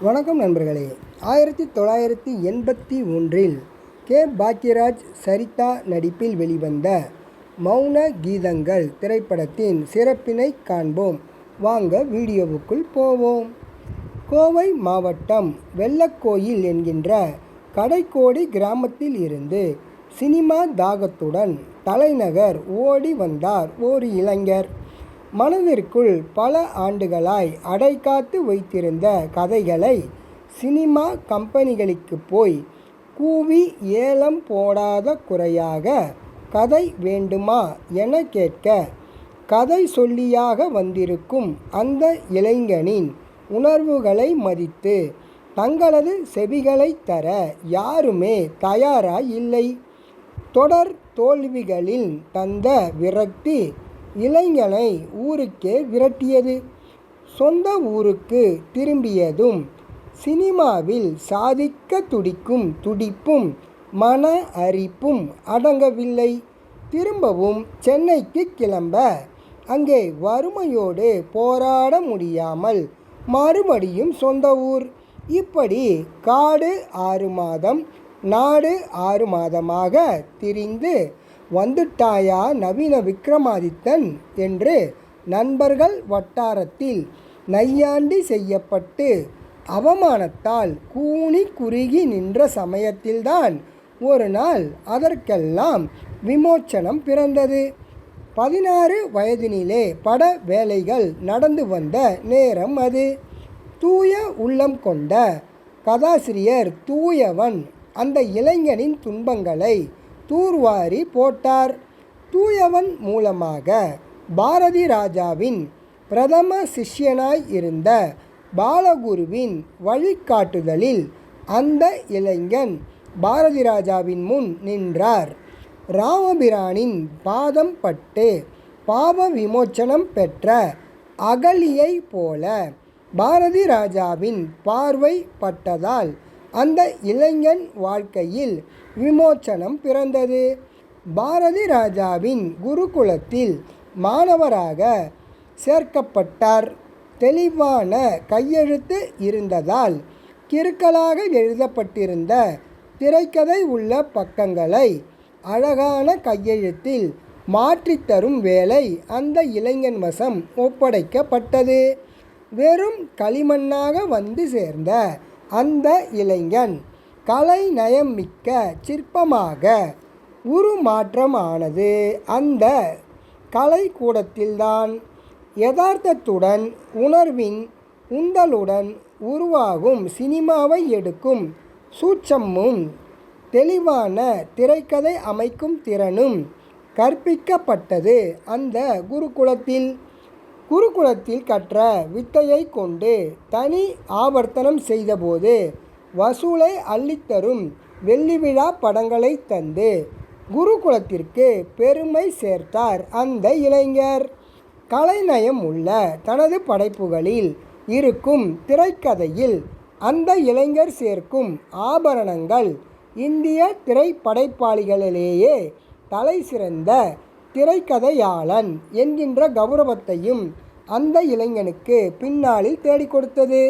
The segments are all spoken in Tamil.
வணக்கம் நண்பர்களே. 1981 கே. பாக்யராஜ், சரிதா நடிப்பில் வெளிவந்த மௌன கீதங்கள் திரைப்படத்தின் சிறப்பினை காண்போம். வாங்க வீடியோவுக்குள் போவோம். கோவை மாவட்டம் வெள்ளக்கோயில் என்கின்ற கடைக்கோடி கிராமத்தில் இருந்து சினிமா தாகத்துடன் தலைநகர் ஓடி வந்தார் ஒரு இளைஞர். மனதிற்குள் பல ஆண்டுகளாய் அடைகாத்து வைத்திருந்த கதைகளை சினிமா கம்பெனிகளுக்கு போய் கூவி ஏலம் போடாத குறையாக கதை வேண்டுமா என கேட்க கதை சொல்லியாக வந்திருக்கும் அந்த இளைஞனின் உணர்வுகளை மதித்து தங்களது செவிகளை தர யாருமே தயாராய் இல்லை. தொடர் தோல்விகளில் தந்த விரக்தி இளைஞனை ஊருக்கே விரட்டியது. சொந்த ஊருக்கு திரும்பியதும் சினிமாவில் சாதிக்க துடிக்கும் துடிப்பும் மன அரிப்பும் அடங்கவில்லை. திரும்பவும் சென்னைக்கு கிளம்ப அங்கே வறுமையோடு போராட முடியாமல் மறுபடியும் சொந்த ஊர். இப்படி காடு 6 மாதம் நாடு 6 மாதமாக திரிந்து வந்துட்டாயா நவீன விக்ரமாதித்தன் என்று நண்பர்கள் வட்டாரத்தில் நையாண்டி செய்யப்பட்டு அவமானத்தால் கூனி குறுகி நின்ற சமயத்தில்தான் ஒரு நாள் அதற்கெல்லாம் விமோச்சனம் பிறந்தது. 16 வயதினிலே பட வேலைகள் நடந்து வந்த நேரம் அது. தூய உள்ளம் கொண்ட கதாசிரியர் தூயவன் அந்த இளைஞனின் துன்பங்களை தூர்வாரி போட்டார். தூயவன் மூலமாக பாரதி ராஜாவின் பிரதம சிஷ்யனாய் இருந்த பாலகுருவின் வழிகாட்டுதலில் அந்த இளைஞன் பாரதி ராஜாவின் முன் நின்றார். ராமபிரானின் பாதம் பட்டு பாவ விமோச்சனம் பெற்ற அகலியை போல பாரதி ராஜாவின் பார்வை பட்டதால் அந்த இளைஞன் வாழ்க்கையில் விமோச்சனம் பிறந்தது. பாரதி ராஜாவின் குருகுலத்தில் மாணவராக சேர்க்கப்பட்டார். தெளிவான கையெழுத்து இருந்ததால் கிறுக்கலாக எழுதப்பட்டிருந்த திரைக்கதை உள்ள பக்கங்களை அழகான கையெழுத்தில் மாற்றித்தரும் வேலை அந்த இளைஞன் வசம் ஒப்படைக்கப்பட்டது. வெறும் களிமண்ணாக வந்து சேர்ந்த அந்த இளைஞன் கலை நயம் மிக்க சிற்பமாக உருமாற்றமானது அந்த கலைக்கூடத்தில்தான். யதார்த்தத்துடன் உணர்வின் உந்தலுடன் உருவாகும் சினிமாவை எடுக்கும் சூட்சமும் தெளிவான திரைக்கதை அமைக்கும் திறனும் கற்பிக்கப்பட்டது அந்த குருகுலத்தில். குருகுலத்தில் கற்ற வித்தையை கொண்டு தனி ஆவர்த்தனம் செய்தபோது வசூலை அள்ளித்தரும் வெள்ளி விழா படங்களை தந்து குருகுலத்திற்கு பெருமை சேர்த்தார் அந்த இளைஞர். கலைநயம் உள்ள தனது படைப்புகளில் இருக்கும் திரைக்கதையில் அந்த இளைஞர் சேர்க்கும் ஆபரணங்கள் இந்திய திரைப்படைப்பாளிகளிலேயே தலை சிறந்த திரைக்கதையாளன் என்கின்ற கௌரவத்தையும் அந்த இளைஞனுக்கு பின்னாளில் தேடிக் கொடுத்தது.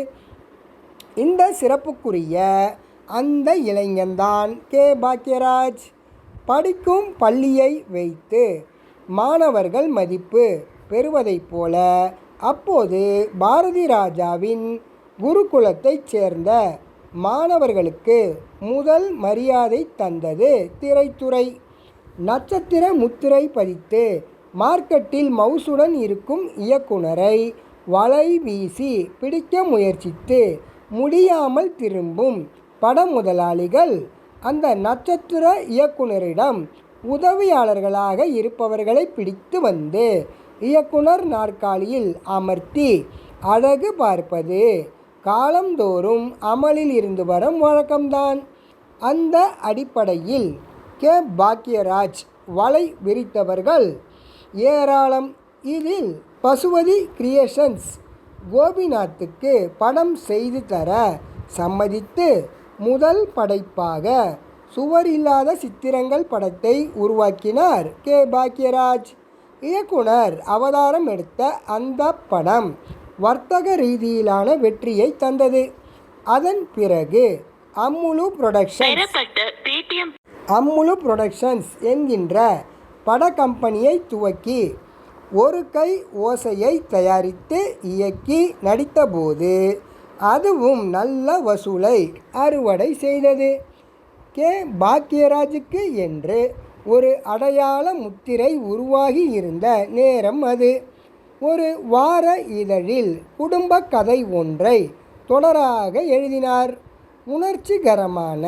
இந்த சிறப்புக்குரிய அந்த இளைஞன்தான் கே. பாக்யராஜ். படிக்கும் பள்ளியை வைத்து மாணவர்கள் மதிப்பு பெறுவதைப் போல அப்போது பாரதி ராஜாவின் குருகுலத்தைச் சேர்ந்த மாணவர்களுக்கு முதல் மரியாதை தந்தது திரைத்துறை. நட்சத்திர முத்திரை பதித்து மார்க்கெட்டில் மவுசுடன் இருக்கும் இயக்குனரை வலை வீசி பிடிக்க முயற்சித்து முடியாமல் திரும்பும் பட முதலாளிகள் அந்த நட்சத்திர இயக்குனரிடம் உதவியாளர்களாக இருப்பவர்களை பிடித்து வந்து இயக்குனர் நாற்காலியில் அமர்த்தி அழகு பார்ப்பது காலந்தோறும் அமலில் இருந்து வரும் வழக்கம்தான். அந்த அடிப்படையில் கே. பாக்யராஜ் வலை விரித்தவர்கள் ஏராளம். இதில் பசுபதி கிரியேஷன்ஸ் கோபிநாத்துக்கு படம் செய்து தர சம்மதித்து முதல் படைப்பாக சுவர் இல்லாத சித்திரங்கள் படத்தை உருவாக்கினார் கே. பாக்யராஜ். இயக்குனர் அவதாரம் எடுத்த அந்த படம் வர்த்தக ரீதியிலான வெற்றியை தந்தது. அதன் பிறகு அம்முலு புரொடக்ஷன்ஸ் என்கின்ற பட கம்பெனியை துவக்கி ஒரு கை ஓசையை தயாரித்து இயக்கி நடித்தபோது அதுவும் நல்ல வசூலை அறுவடை செய்தது. கே. பாக்யராஜுக்கு என்று ஒரு அடையாள முத்திரை உருவாகி இருந்த நேரம் அது. ஒரு வார இதழில் குடும்ப கதை ஒன்றை தொடராக எழுதினார். உணர்ச்சிகரமான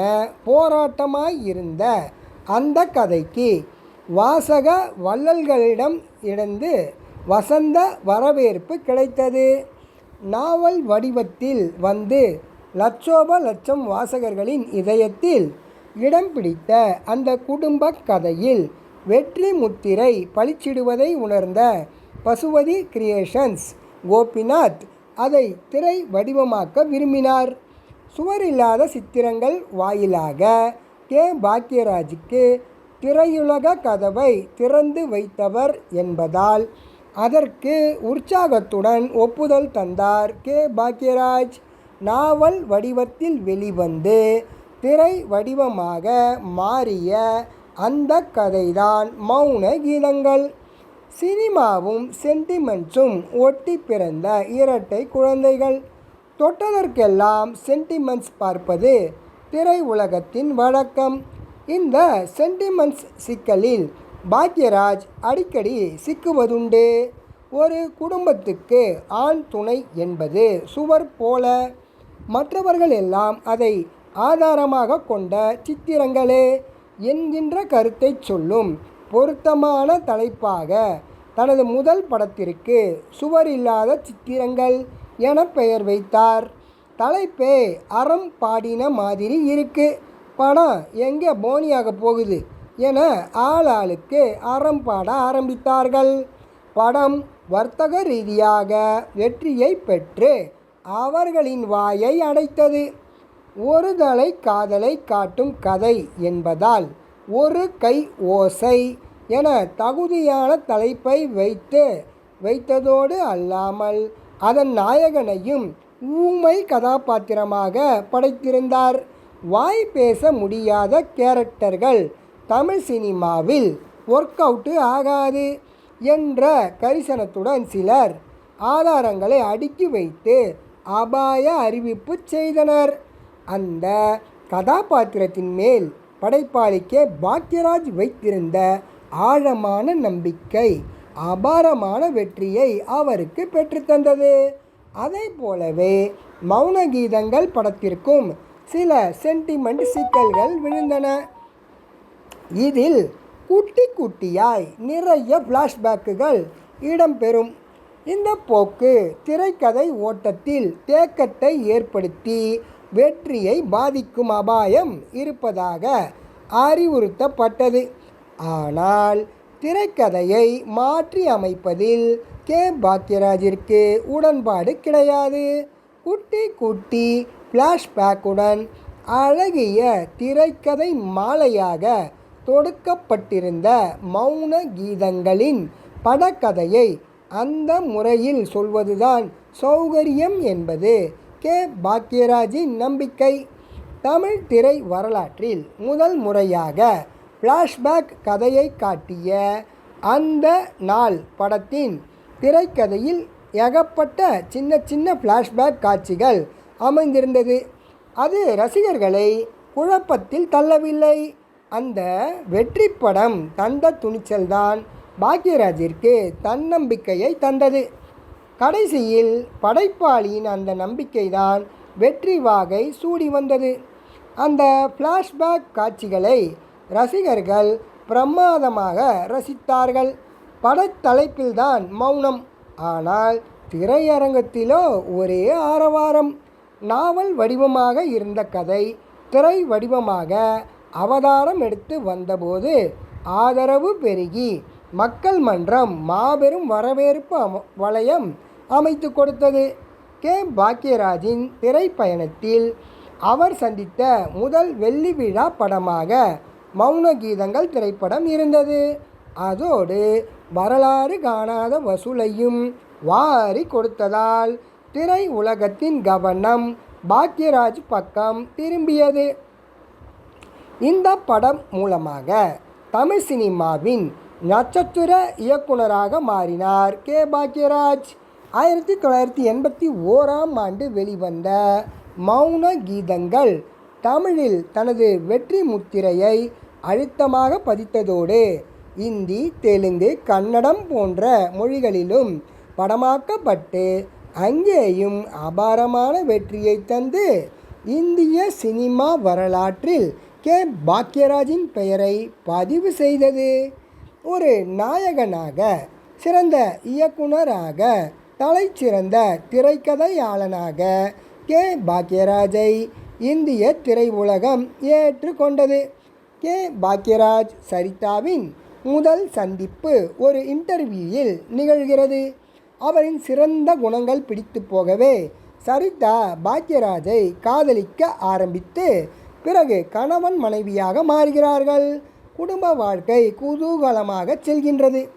போராட்டமாயிருந்த அந்த கதைக்கு வாசக வள்ளல்களிடம் இருந்து வசந்த வரவேற்பு கிடைத்தது. நாவல் வடிவத்தில் வந்து லட்சோப லட்சம் வாசகர்களின் இதயத்தில் இடம் பிடித்த அந்த குடும்ப கதையில் வெற்றி முத்திரை பளிச்சிடுவதை உணர்ந்த பசுபதி கிரியேஷன்ஸ் கோபிநாத் அதை திரை வடிவமாக்க விரும்பினார். சுவரில்லாத சித்திரங்கள் வாயிலாக கே. பாக்யராஜுக்கு திரையுலக கதவை திறந்து வைத்தவர் என்பதால் அதற்கு உற்சாகத்துடன் ஒப்புதல் தந்தார் கே. பாக்யராஜ். நாவல் வடிவத்தில் வெளிவந்து திரை வடிவமாக மாறிய அந்த கதைதான் மௌன கீதங்கள். சினிமாவும் சென்டிமெண்ட்ஸும் ஒட்டி பிறந்த இரட்டை குழந்தைகள். தொட்டதற்கெல்லாம் சென்டிமெண்ட்ஸ் பார்ப்பது திரை உலகத்தின் வழக்கம். இந்த சென்டிமெண்ட்ஸ் சிக்கலில் பாக்யராஜ் அடிக்கடி சிக்குவதுண்டு. ஒரு குடும்பத்துக்கு ஆண் துணை என்பது சுவர் போல. மற்றவர்கள் எல்லாம் அதை ஆதாரமாக கொண்ட சித்திரங்களே என்கின்ற கருத்தை சொல்லும் பொருத்தமான தலைப்பாக தனது முதல் படத்திற்கு சுவரில்லாத சித்திரங்கள் என பெயர் வைத்தார். தலைப்பே அறம் பாடின மாதிரி இருக்கு. படம் எங்கே போனியாக போகுது என ஆளாளுக்கு அறம் பாட ஆரம்பித்தார்கள். படம் வர்த்தக ரீதியாக வெற்றியை பெற்று அவர்களின் வாயை அடைத்தது. ஒரு தலை காதலை காட்டும் கதை என்பதால் ஒரு கை ஓசை என தகுதியான தலைப்பை வைத்ததோடு அல்லாமல் அதன் நாயகனையும் ஊமை கதாபாத்திரமாக படைத்திருந்தார். வாய் பேச முடியாத கேரக்டர்கள் தமிழ் சினிமாவில் ஒர்க் அவுட்டு ஆகாது என்ற கரிசனத்துடன் சிலர் ஆதாரங்களை அடுக்கி வைத்து அபாய அறிவிப்பு செய்தனர். அந்த கதாபாத்திரத்தின் மேல் படைப்பாளிக்கே பாக்யராஜ் வைத்திருந்த ஆழமான நம்பிக்கை அபாரமான வெற்றியை அவருக்கு பெற்றுத்தந்தது. அதை போலவே மௌன கீதங்கள் படத்திற்கும் சில சென்டிமெண்ட் சிக்கல்கள் விழுந்தன. இதில் குட்டி குட்டியாய் நிறைய ஃப்ளாஷ்பேக்குகள் இடம்பெறும். இந்த போக்கு திரைக்கதை ஓட்டத்தில் தேக்கத்தை ஏற்படுத்தி வெற்றியை பாதிக்கும் அபாயம் இருப்பதாக அறிவுறுத்தப்பட்டது. ஆனால் திரைக்கதையை மாற்றி அமைப்பதில் கே. பாக்யராஜிற்கு உடன்பாடு கிடையாது. குட்டி குட்டி ஃப்ளாஷ்பேக்குடன் அழகிய திரைக்கதை மாலையாக தொடுக்கப்பட்டிருந்த மௌன கீதங்களின் படக்கதையை அந்த முறையில் சொல்வதுதான் சௌகரியம் என்பது கே. பாக்யராஜின் நம்பிக்கை. தமிழ் திரை வரலாற்றில் முதல் முறையாக ஃப்ளாஷ்பேக் கதையை காட்டிய அந்த நாள் படத்தின் திரைக்கதையில் ஏகப்பட்ட சின்ன சின்ன ஃப்ளாஷ்பேக் காட்சிகள் அமைந்திருந்தது. அது ரசிகர்களை குழப்பத்தில் தள்ளவில்லை. அந்த வெற்றி படம் தந்த துணிச்சல்தான் பாக்யராஜிற்கு தன்னம்பிக்கையை தந்தது. கடைசியில் படைப்பாளியின் அந்த நம்பிக்கைதான் வெற்றி வாகை சூடி வந்தது. அந்த ஃப்ளாஷ்பேக் காட்சிகளை ரசிகர்கள் பிரமாதமாக ரசித்தார்கள். படத்தலைப்பில்தான் மௌனம், ஆனால் திரையரங்கத்திலோ ஒரே ஆரவாரம். நாவல் வடிவமாக இருந்த கதை திரை வடிவமாக அவதாரம் எடுத்து வந்தபோது ஆதரவு பெருகி மக்கள் மன்றம் மாபெரும் வரவேற்பு வளையம் அமைத்து கொடுத்தது. கே. பாக்யராஜின் திரைப்பயணத்தில் அவர் சந்தித்த முதல் வெள்ளி விழா படமாக மௌன கீதங்கள் திரைப்படம் இருந்தது. அதோடு வரலாறு காணாத வசூலையும் வாரி கொடுத்ததால் திரை உலகத்தின் கவனம் பாக்யராஜ் பக்கம் திரும்பியது. இந்த படம் மூலமாக தமிழ் சினிமாவின் நட்சத்திர இயக்குனராக மாறினார் கே. பாக்யராஜ். 1981 வெளிவந்த மௌன கீதங்கள் தமிழில் தனது வெற்றி முத்திரையை அழுத்தமாக பதித்ததோடு இந்தி, தெலுங்கு, கன்னடம் போன்ற மொழிகளிலும் படமாக்கப்பட்டு அங்கேயும் அபாரமான வெற்றியை தந்து இந்திய சினிமா வரலாற்றில் கே. பாக்யராஜின் பெயரை பதிவு செய்தது. ஒரு நாயகனாக, சிறந்த இயக்குனராக, தலைச்சிறந்த திரைக்கதையாளனாக கே. பாக்யராஜை இந்திய திரையுலகம் ஏற்றுக்கொண்டது. கே. பாக்யராஜ் சரிதாவின் முதல் சந்திப்பு ஒரு இன்டர்வியூவில் நிகழ்கிறது. அவரின் சிறந்த குணங்கள் பிடித்து போகவே சரிதா பாக்யராஜை காதலிக்க ஆரம்பித்து பிறகு கணவன் மனைவியாக மாறுகிறார்கள். குடும்ப வாழ்க்கை குதூகலமாக செல்கின்றது.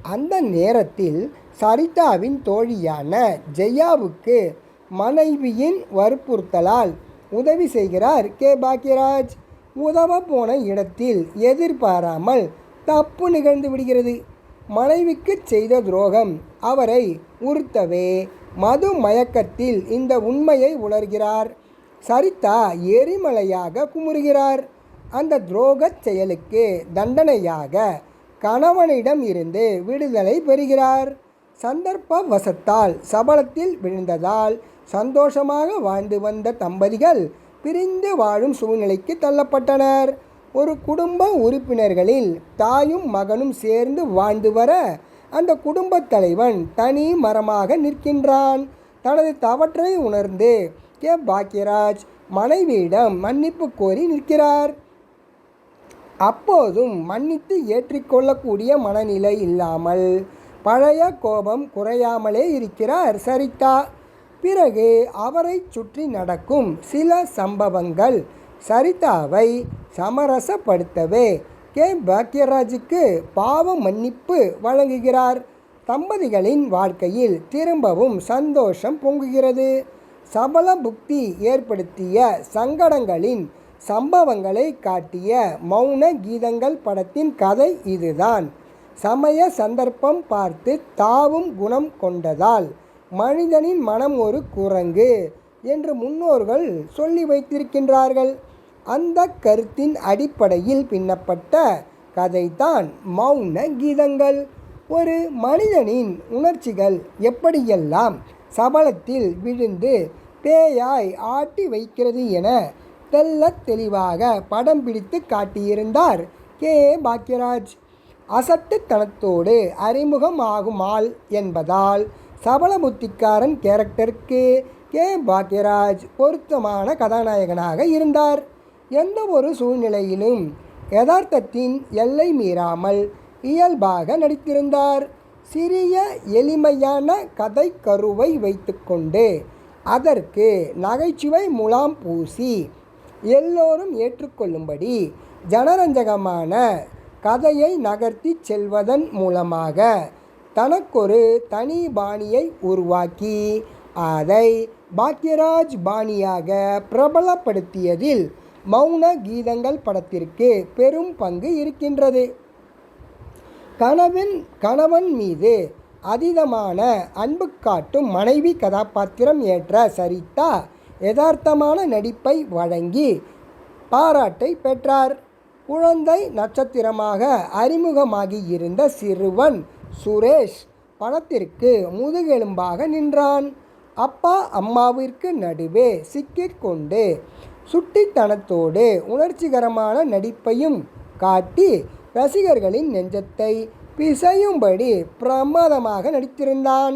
அந்த நேரத்தில் சரிதாவின் தோழியான ஜெயாவுக்கு மனைவியின் வற்புறுத்தலால் உதவி செய்கிறார் கே. பாக்யராஜ். உதவ போன இடத்தில் எதிர்பாராமல் தப்பு நிகழ்ந்து விடுகிறது. மனைவிக்கு செய்த துரோகம் அவரை உறுத்தவே மது மயக்கத்தில் இந்த உண்மையை உணர்கிறார். சரிதா எரிமலையாக குமுறுகிறார். அந்த துரோகச் செயலுக்கு தண்டனையாக கணவனிடம் இருந்து விடுதலை பெறுகிறார். சந்தர்ப்ப வசத்தால் சபலத்தில் விழுந்ததால் சந்தோஷமாக வாழ்ந்து வந்த தம்பதிகள் பிரிந்து வாழும் சூழ்நிலைக்கு தள்ளப்பட்டனர். ஒரு குடும்ப உறுப்பினர்களில் தாயும் மகனும் சேர்ந்து வாழ்ந்து வர அந்த குடும்பத் தலைவன் தனி மரமாக நிற்கின்றான். தனது தவற்றை உணர்ந்து கே. பாக்யராஜ் மனைவியிடம் மன்னிப்பு கோரி நிற்கிறார். அப்போதும் மன்னித்து ஏற்றிக்கொள்ளக்கூடிய மனநிலை இல்லாமல் பழைய கோபம் குறையாமலே இருக்கிறார் சரிதா. பிறகு அவரை சுற்றி நடக்கும் சில சம்பவங்கள் சரிதாவை சமரசப்படுத்தவே கே. பாக்யராஜுக்கு பாவ மன்னிப்பு வழங்குகிறார். தம்பதிகளின் வாழ்க்கையில் திரும்பவும் சந்தோஷம் பொங்குகிறது. சபல புக்தி ஏற்படுத்திய சங்கடங்களின் சம்பவங்களை காட்டிய மௌன கீதங்கள் படத்தின் கதை இதுதான். சமய சந்தர்ப்பம் பார்த்து தாவும் குணம் கொண்டதால் மனிதனின் மனம் ஒரு குரங்கு என்று முன்னோர்கள் சொல்லி வைத்திருக்கின்றார்கள். அந்த கருத்தின் அடிப்படையில் பின்னப்பட்ட கதைதான் மௌன கீதங்கள். ஒரு மனிதனின் உணர்ச்சிகள் எப்படியெல்லாம் சபலத்தில் விழுந்து பேயாய் ஆட்டி வைக்கிறது என தெள்ளத் தெளிவாக படம் பிடித்து காட்டியிருந்தார் கே. பாக்யராஜ். அசட்டுத்தனத்தோடு அறிமுகம் ஆகும் ஆள் என்பதால் சபல புத்திக்காரன் கேரக்டருக்கு கே. பாக்யராஜ் பொருத்தமான கதாநாயகனாக இருந்தார். எந்த ஒரு சூழ்நிலையிலும் யதார்த்தத்தின் எல்லை மீறாமல் இயல்பாக நடித்திருந்தார். சிறிய எளிமையான கதை கருவை வைத்துக்கொண்டு அதற்கு நகைச்சுவை முலாம் பூசி எல்லோரும் ஏற்றுக்கொள்ளும்படி ஜனரஞ்சகமான கதையை நகர்த்தி செல்வதன் மூலமாக தனக்கொரு தனி பாணியை உருவாக்கி அதை பாக்யராஜ் பாணியாக பிரபலப்படுத்தியதில் மௌன கீதங்கள் படத்திற்கு பெரும் பங்கு இருக்கின்றது. கணவன் மீது அதீதமான அன்பு காட்டும் மனைவி கதாபாத்திரம் ஏற்ற சரிதா யதார்த்தமான நடிப்பை வழங்கி பாராட்டை பெற்றார். குழந்தை நட்சத்திரமாக அறிமுகமாகி இருந்த சிறுவன் சுரேஷ் படத்திற்கு முதுகெலும்பாக நின்றான். அப்பா அம்மாவிற்கு நடுவே சிக்கிக்கொண்டு சுட்டித்தனத்தோடு உணர்ச்சிகரமான நடிப்பையும் காட்டி ரசிகர்களின் நெஞ்சத்தை பிசையும்படி பிரமாதமாக நடித்திருந்தான்.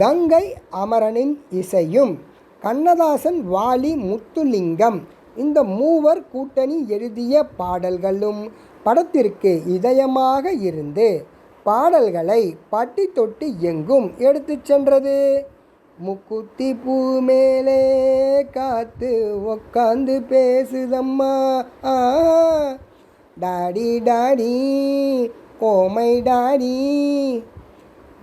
கங்கை அமரனின் இசையும் கண்ணதாசன், வாலி, முத்துலிங்கம் இந்த மூவர் கூட்டணி எழுதிய பாடல்களும் படத்திற்கு இதயமாக இருந்து பாடல்களை பட்டி தொட்டி எங்கும் எடுத்து சென்றது. முக்குத்தி பூ மேலே காத்து உக்காந்து பேசுதம்மா, daddy daddy oh my daddy,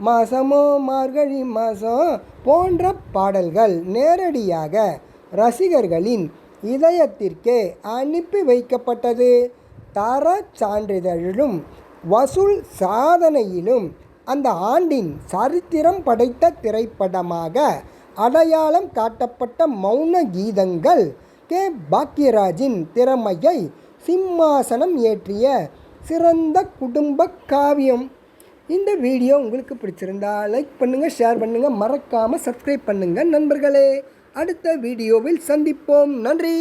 மாசமோ மார்கழி மாதம் போன்ற பாடல்கள் நேரடியாக ரசிகர்களின் இதயத்திற்கே அனுப்பி வைக்கப்பட்டது. தர சான்றிதழிலும் வசூல் சாதனையிலும் அந்த ஆண்டின் சரித்திரம் படைத்த திரைப்படமாக அடையாளம் காட்டப்பட்ட மௌன கீதங்கள் கே. பாக்யராஜின் திறமையை சிம்மாசனம் ஏற்றிய சிறந்த குடும்ப காவியம். இந்த வீடியோ உங்களுக்கு பிடிச்சிருந்தா லைக் பண்ணுங்கள், ஷேர் பண்ணுங்கள், மறக்காமல் சப்ஸ்கிரைப் பண்ணுங்கள் நண்பர்களே. அடுத்த வீடியோவில் சந்திப்போம். நன்றி.